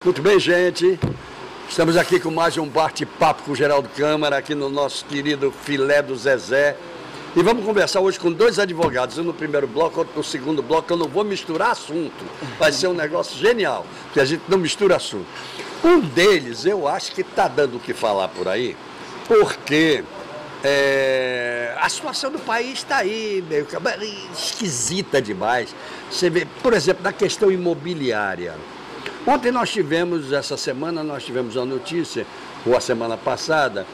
Muito bem, gente. Estamos aqui com mais um bate-papo com o Geraldo Câmara, aqui no nosso querido Filé do Zezé. E vamos conversar hoje com dois advogados, um no primeiro bloco, outro no segundo bloco. Eu não vou misturar assunto, vai ser um negócio genial, porque a gente não mistura assunto. Um deles, eu acho que está dando o que falar por aí, porque a situação do país está aí, meio esquisita demais. Você vê, por exemplo, na questão imobiliária. Ontem essa semana nós tivemos a notícia, ou a semana passada,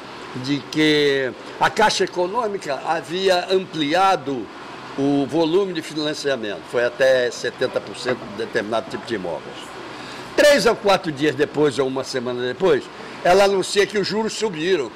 de que a Caixa Econômica havia ampliado o volume de financiamento, foi até 70% de determinado tipo de imóveis. 3 ou 4 dias depois, ou uma semana depois, ela anuncia que os juros subiram.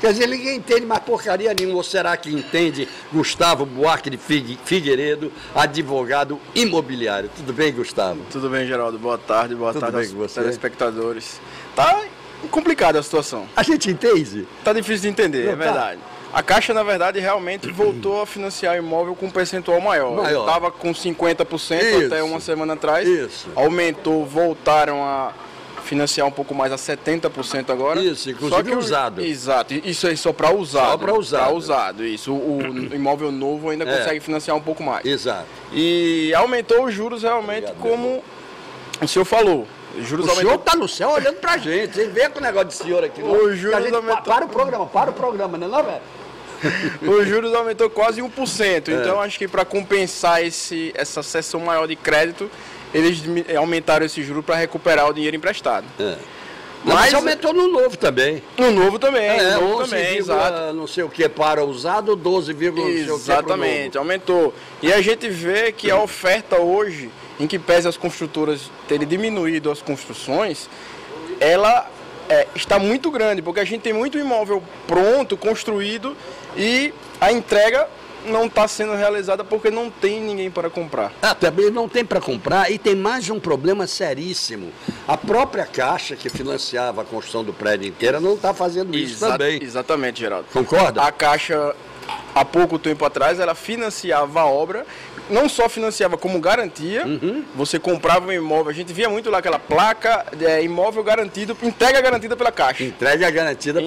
Quer dizer, ninguém entende mais porcaria nenhuma. Ou será que entende Gustavo Buarque de Figueiredo, advogado imobiliário? Tudo bem, Gustavo? Tudo bem, Geraldo. Boa tarde aos telespectadores. Tá complicada a situação. A gente entende? Tá difícil de entender, Não, é verdade. A Caixa, na verdade, realmente voltou a financiar imóvel com um percentual maior. Estava com 50% até uma semana atrás. Isso. Aumentou, voltaram a financiar um pouco mais a 70% agora. Isso, inclusive usado. Exato, isso aí só para usado. Só para usado. Para usado, isso. O imóvel novo ainda consegue financiar um pouco mais. Exato. E aumentou os juros realmente, como o senhor falou. O senhor está no céu olhando para a gente. Você vê com o negócio de senhor aqui. Os juros aumentou. Para o programa, não é, velho? Os juros aumentou quase 1%. Então, acho que para compensar essa cessão maior de crédito, eles aumentaram esse juro para recuperar o dinheiro emprestado. Mas aumentou no novo também. No novo também. No novo 11, também, exato. Não sei o que para usado, 12, exatamente, aumentou. E a gente vê que a oferta hoje, em que pese as construtoras terem diminuído as construções, ela está muito grande, porque a gente tem muito imóvel pronto, construído, e a entrega não está sendo realizada porque não tem ninguém para comprar. Também não tem para comprar, e tem mais um problema seríssimo. A própria Caixa que financiava a construção do prédio inteiro não está fazendo isso também. Exatamente, Geraldo. Concorda? A Caixa, há pouco tempo atrás, ela financiava a obra, não só financiava como garantia, você comprava um imóvel, a gente via muito lá aquela placa, imóvel garantido, entrega garantida pela Caixa. Entrega garantida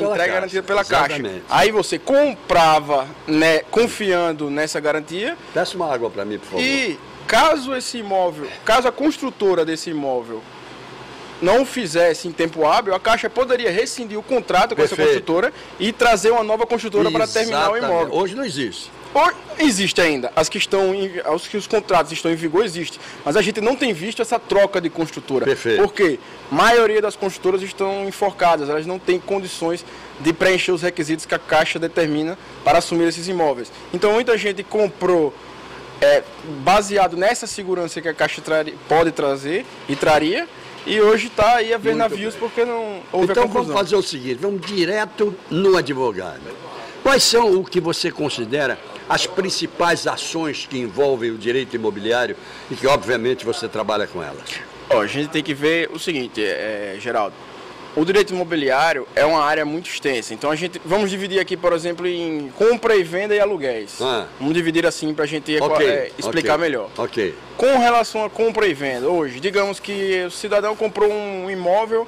pela Caixa. Aí você comprava, né, confiando nessa garantia. Peça uma água para mim, por favor. E caso a construtora desse imóvel não fizesse em tempo hábil, a Caixa poderia rescindir o contrato com essa construtora e trazer uma nova construtora para terminar o imóvel. Hoje não existe. Existe ainda. Os contratos estão em vigor, existe. Mas a gente não tem visto essa troca de construtora. Perfeito. Porque a maioria das construtoras estão enforcadas, elas não têm condições de preencher os requisitos que a Caixa determina para assumir esses imóveis. Então muita gente comprou baseado nessa segurança que a Caixa pode trazer e traria, e hoje está aí a ver navios porque não houve a conclusão. Então vamos fazer o seguinte, vamos direto no advogado. Quais são o que você considera as principais ações que envolvem o direito imobiliário e que, obviamente, você trabalha com elas? A gente tem que ver o seguinte, Geraldo. O direito imobiliário é uma área muito extensa. Então, vamos dividir aqui, por exemplo, em compra e venda e aluguéis. Vamos dividir assim para a gente explicar melhor. Com relação a compra e venda, hoje, digamos que o cidadão comprou um imóvel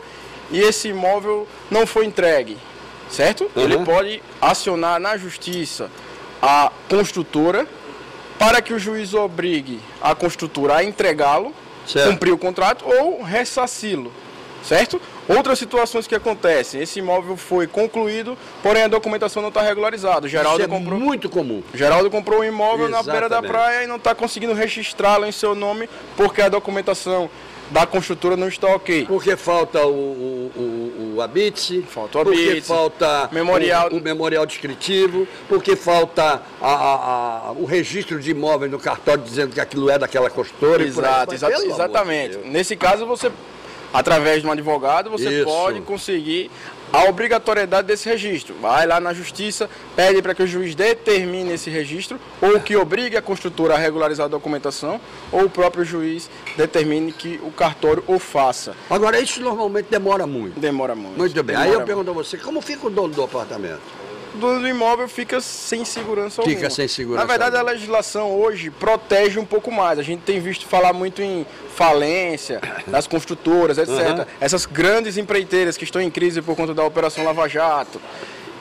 e esse imóvel não foi entregue. Certo? Ele pode acionar na justiça a construtora para que o juiz obrigue a construtora a entregá-lo, cumprir o contrato ou ressarci-lo, certo? Outras situações que acontecem, esse imóvel foi concluído, porém a documentação não está regularizada. Muito comum. Geraldo comprou um imóvel na beira da praia e não está conseguindo registrá-lo em seu nome porque a documentação da construtora não está ok. Porque falta o habite, falta o habite, porque falta o memorial descritivo, porque falta o registro de imóvel no cartório dizendo que aquilo é daquela construtora. Exatamente. Nesse caso, você, através de um advogado, você pode conseguir a obrigatoriedade desse registro. Vai lá na justiça, pede para que o juiz determine esse registro, ou que obrigue a construtora a regularizar a documentação, ou o próprio juiz determine que o cartório o faça. Agora, isso normalmente demora muito. Demora muito. Muito bem. Aí eu pergunto a você, como fica o dono do apartamento? o dono do imóvel fica sem segurança alguma. Fica sem segurança. Na verdade, a legislação hoje protege um pouco mais. A gente tem visto falar muito em falência das construtoras, etc. Essas grandes empreiteiras que estão em crise por conta da Operação Lava Jato.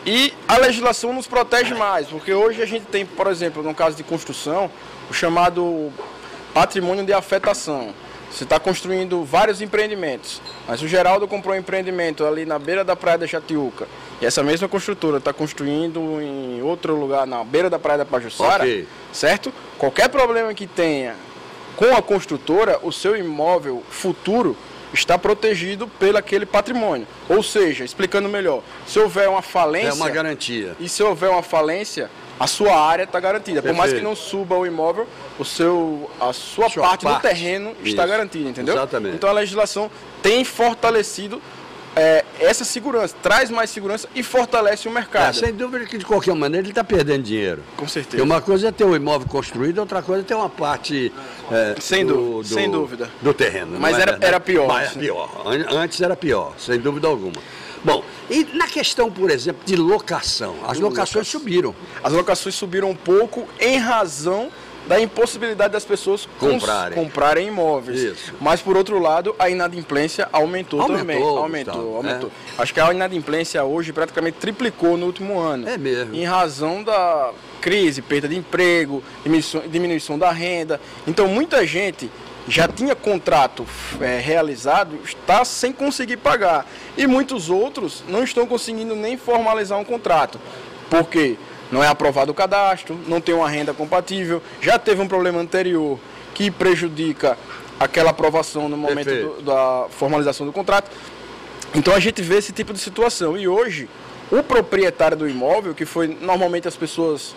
E a legislação nos protege mais, porque hoje a gente tem, por exemplo, no caso de construção, o chamado patrimônio de afetação. Você está construindo vários empreendimentos, mas o Geraldo comprou um empreendimento ali na beira da praia da Jatiuca, e essa mesma construtora está construindo em outro lugar, na beira da praia da Pajuçara, certo? Qualquer problema que tenha com a construtora, o seu imóvel futuro está protegido pelo aquele patrimônio. Ou seja, explicando melhor, se houver uma falência... É uma garantia. E se houver uma falência, a sua área está garantida. Por mais que não suba o imóvel, a sua parte do terreno está garantida, entendeu? Exatamente. Então a legislação tem fortalecido essa segurança, traz mais segurança e fortalece o mercado. Sem dúvida que de qualquer maneira ele está perdendo dinheiro. Com certeza. E uma coisa é ter o imóvel construído, outra coisa é ter uma parte sem dúvida do terreno. Mas era pior. Mas era pior. Antes era pior, sem dúvida alguma. Bom, e na questão, por exemplo, de locação, as locações subiram. As locações subiram um pouco em razão da impossibilidade das pessoas comprarem imóveis. Isso. Mas, por outro lado, a inadimplência aumentou também. Aumentou. Acho que a inadimplência hoje praticamente triplicou no último ano. É mesmo. Em razão da crise, perda de emprego, diminuição da renda. Então, muita gente já tinha contrato realizado, está sem conseguir pagar. E muitos outros não estão conseguindo nem formalizar um contrato. Por quê? Não é aprovado o cadastro, não tem uma renda compatível, já teve um problema anterior que prejudica aquela aprovação no momento da formalização do contrato. Então a gente vê esse tipo de situação. E hoje, o proprietário do imóvel, que foi normalmente as pessoas...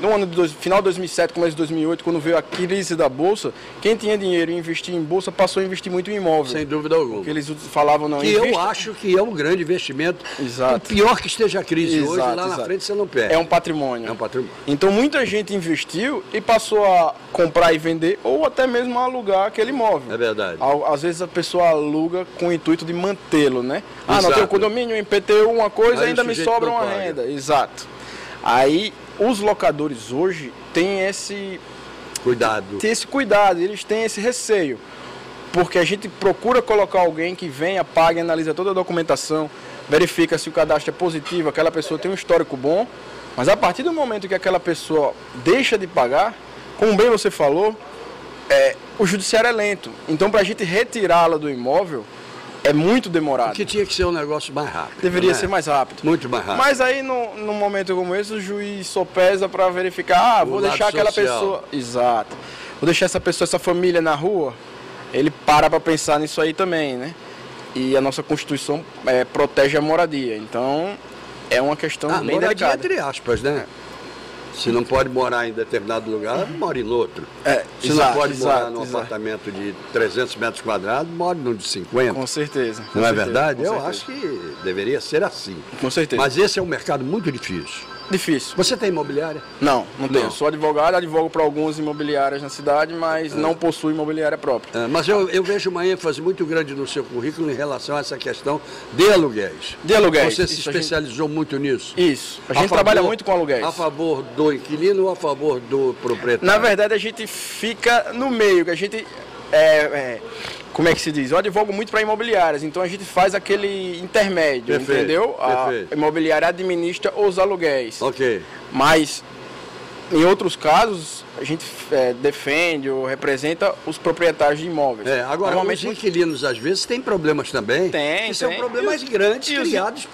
No ano de final de 2007, começo de 2008, quando veio a crise da Bolsa, quem tinha dinheiro e investir em Bolsa passou a investir muito em imóvel. Sem dúvida alguma. Porque eles falavam não. Que eu acho que é um grande investimento. Exato. Por pior que esteja a crise hoje, lá na frente você não perde. É um patrimônio. É um patrimônio. Então muita gente investiu e passou a comprar e vender ou até mesmo a alugar aquele imóvel. É verdade. Às vezes a pessoa aluga com o intuito de mantê-lo, né? Ah, não tem um condomínio, IPTU, uma coisa, ainda me sobra uma renda. Exato. Aí os locadores hoje têm esse cuidado, eles têm esse receio, porque a gente procura colocar alguém que venha, pague, analisa toda a documentação, verifica se o cadastro é positivo, aquela pessoa tem um histórico bom, mas a partir do momento que aquela pessoa deixa de pagar, como bem você falou, o judiciário é lento, então para a gente retirá-la do imóvel, é muito demorado. Porque tinha que ser um negócio mais rápido. Deveria ser mais rápido. Muito mais rápido. Mas aí, num momento como esse, o juiz só pesa para verificar, vou deixar aquela pessoa... Exato. Vou deixar essa pessoa, essa família na rua, ele para pensar nisso aí também, né? E a nossa Constituição protege a moradia. Então, é uma questão bem delicada. Entre aspas, né? Se não pode morar em determinado lugar, mora em outro. Se não pode morar num apartamento de 300 metros quadrados, mora num de 50. Com certeza. Não é verdade? Eu acho que deveria ser assim. Com certeza. Mas esse é um mercado muito difícil. Difícil. Você tem imobiliária? Não tenho. Sou advogado, advogo para algumas imobiliárias na cidade, mas não possuo imobiliária própria. Mas eu vejo uma ênfase muito grande no seu currículo em relação a essa questão de aluguéis. De aluguéis. Você se especializou muito nisso? Isso. A gente trabalha muito com aluguéis. A favor do inquilino ou a favor do proprietário? Na verdade, a gente fica no meio, que a gente... como é que se diz? Eu advogo muito para imobiliárias, então a gente faz aquele intermédio, entendeu? A imobiliária administra os aluguéis. Ok. Mas, em outros casos, a gente defende ou representa os proprietários de imóveis. Agora, os inquilinos, às vezes, têm problemas também. Tem. São problemas grandes criados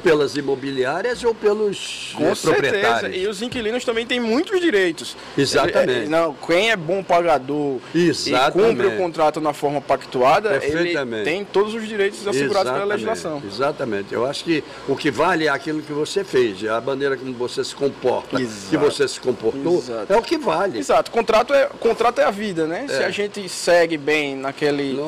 pelas imobiliárias ou pelos proprietários. E os inquilinos também têm muitos direitos. Exatamente. Quem é bom pagador e cumpre o contrato na forma pactuada, ele tem todos os direitos assegurados pela legislação. Exatamente. Eu acho que o que vale é aquilo que você fez, a maneira como você se comporta, que você se comportou, é o que vale. Exato. Contrato é a vida, né? Se a gente segue bem naquele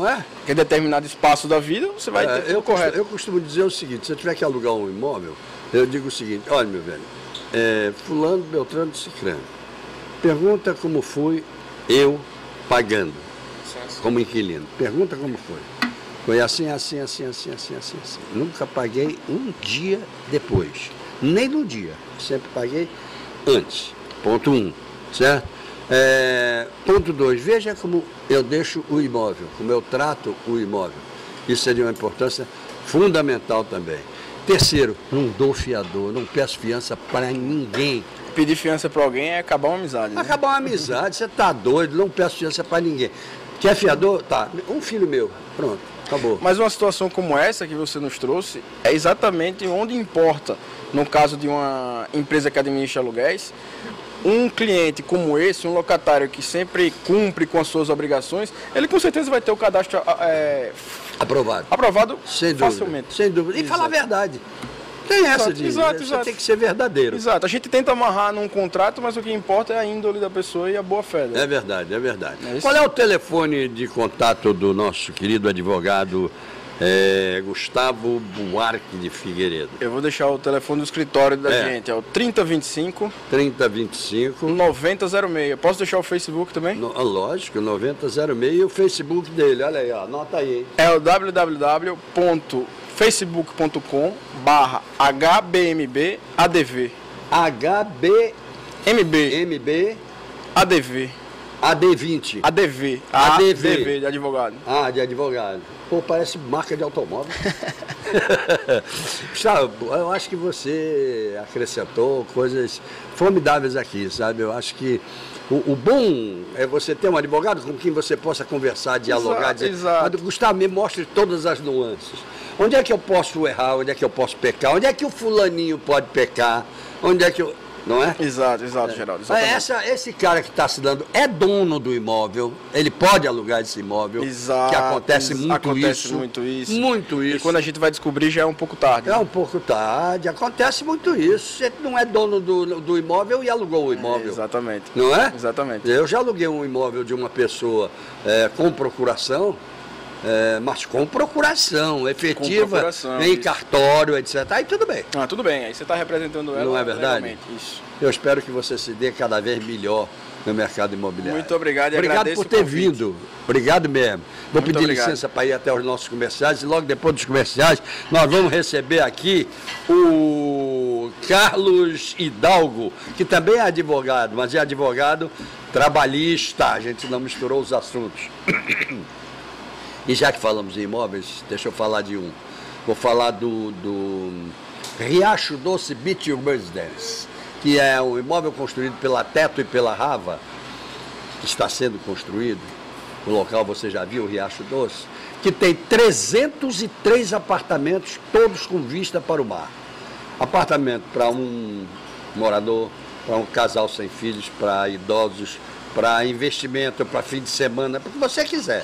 determinado espaço da vida, você vai ter tudo correto. Eu costumo dizer o seguinte, se eu tiver que alugar um imóvel, eu digo o seguinte, olha meu velho, fulano, beltrano, cicrano, pergunta como foi eu pagando como inquilino. Pergunta como foi. Foi assim. Nunca paguei um dia depois. nem no dia. Sempre paguei antes. Ponto 1, certo? Ponto 2, veja como eu deixo o imóvel, como eu trato o imóvel. Isso é de uma importância fundamental também. Terceiro, não dou fiador, não peço fiança para ninguém. Pedir fiança para alguém é acabar uma amizade, né? Acabar uma amizade, você tá doido, não peço fiança para ninguém. Quer fiador? Tá, um filho meu, pronto, acabou. Mas uma situação como essa que você nos trouxe é exatamente onde importa, no caso de uma empresa que administra aluguéis, um cliente como esse, um locatário que sempre cumpre com as suas obrigações, ele com certeza vai ter o cadastro aprovado sem facilmente. Dúvida, sem dúvida. E falar a verdade. Tem essa de exato. Tem que ser verdadeiro. Exato. A gente tenta amarrar num contrato, mas o que importa é a índole da pessoa e a boa fé. Né? É verdade. Qual é o telefone de contato do nosso querido advogado Gustavo Buarque de Figueiredo? Eu vou deixar o telefone do escritório da gente, é o 3025 9006. Posso deixar o Facebook também? Lógico, 9006 e o Facebook dele, olha aí, ó, anota aí. Hein? É o www.facebook.com/HBMB ADV. MB ADV. AD20. ADV de advogado. De advogado. Pô, parece marca de automóvel. Eu acho que você acrescentou coisas formidáveis aqui, sabe? Eu acho que o bom é você ter um advogado com quem você possa conversar, dialogar, exato. Gustavo, me mostre todas as nuances. Onde é que eu posso errar? Onde é que eu posso pecar? Onde é que o fulaninho pode pecar? Onde é que eu... Não é? Exato, Geraldo. Esse cara que está assinando é dono do imóvel, ele pode alugar esse imóvel. Exato. Que acontece muito isso. Muito isso. E quando a gente vai descobrir já é um pouco tarde. É um pouco tarde, acontece muito isso. Você não é dono do imóvel e alugou o imóvel. Exatamente. Não é? Exatamente. Eu já aluguei um imóvel de uma pessoa com procuração. Mas com procuração efetiva, em cartório, etc. Aí tudo bem. Tudo bem, aí você está representando ela. Não é verdade? Legalmente. Isso. Eu espero que você se dê cada vez melhor no mercado imobiliário. Muito obrigado e obrigado por ter vindo. Obrigado mesmo. Vou pedir licença para ir até os nossos comerciais e logo depois dos comerciais nós vamos receber aqui o Carlos Hidalgo, que também é advogado, mas é advogado trabalhista. A gente não misturou os assuntos. E já que falamos em imóveis, deixa eu falar de um. Vou falar do Riacho Doce Beach Residence, que é um imóvel construído pela Teto e pela Rava, que está sendo construído. O local você já viu, o Riacho Doce, que tem 303 apartamentos, todos com vista para o mar. Apartamento para um morador, para um casal sem filhos, para idosos, para investimento, para fim de semana, para o que você quiser.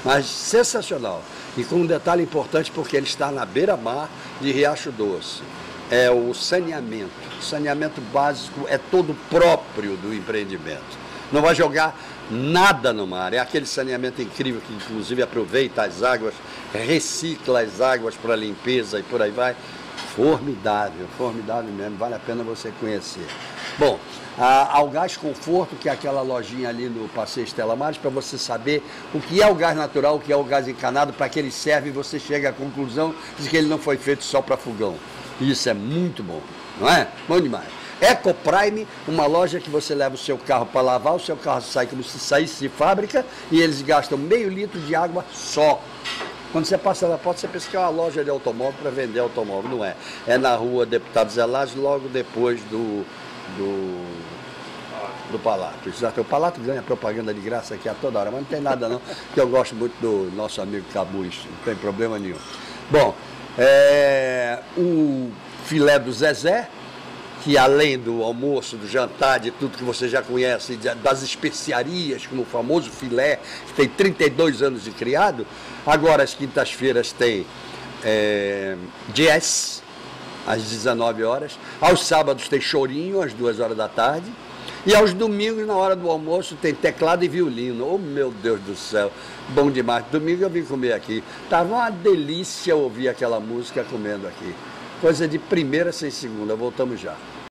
Mas sensacional. E com um detalhe importante, porque ele está na beira-mar de Riacho Doce. É o saneamento. O saneamento básico é todo próprio do empreendimento. Não vai jogar nada no mar. É aquele saneamento incrível que, inclusive, aproveita as águas, recicla as águas para limpeza e por aí vai. Formidável mesmo. Vale a pena você conhecer. Bom, ao Gás Conforto, que é aquela lojinha ali no Passeio Estela Maris, para você saber o que é o gás natural, o que é o gás encanado, para que ele serve e você chega à conclusão de que ele não foi feito só para fogão. Isso é muito bom, não é? Bom demais. Ecoprime, uma loja que você leva o seu carro para lavar, o seu carro sai como se saísse de fábrica e eles gastam meio litro de água só. Quando você passa na porta, você pensa que é uma loja de automóvel para vender automóvel. Não é. É na rua Deputado Zé Lázaro, logo depois do Palato. Exato. O Palato ganha propaganda de graça aqui a toda hora, mas não tem nada não, que eu gosto muito do nosso amigo Cabuz, não tem problema nenhum. Bom, o filé do Zezé, que além do almoço, do jantar, de tudo que você já conhece, das especiarias, como o famoso filé, que tem 32 anos de criado, agora às quintas-feiras tem jazz, às 19 horas, aos sábados tem chorinho, às 2 horas da tarde, e aos domingos, na hora do almoço, tem teclado e violino. Oh, meu Deus do céu, bom demais. Domingo eu vim comer aqui, estava uma delícia ouvir aquela música comendo aqui. Coisa de primeira sem segunda, voltamos já.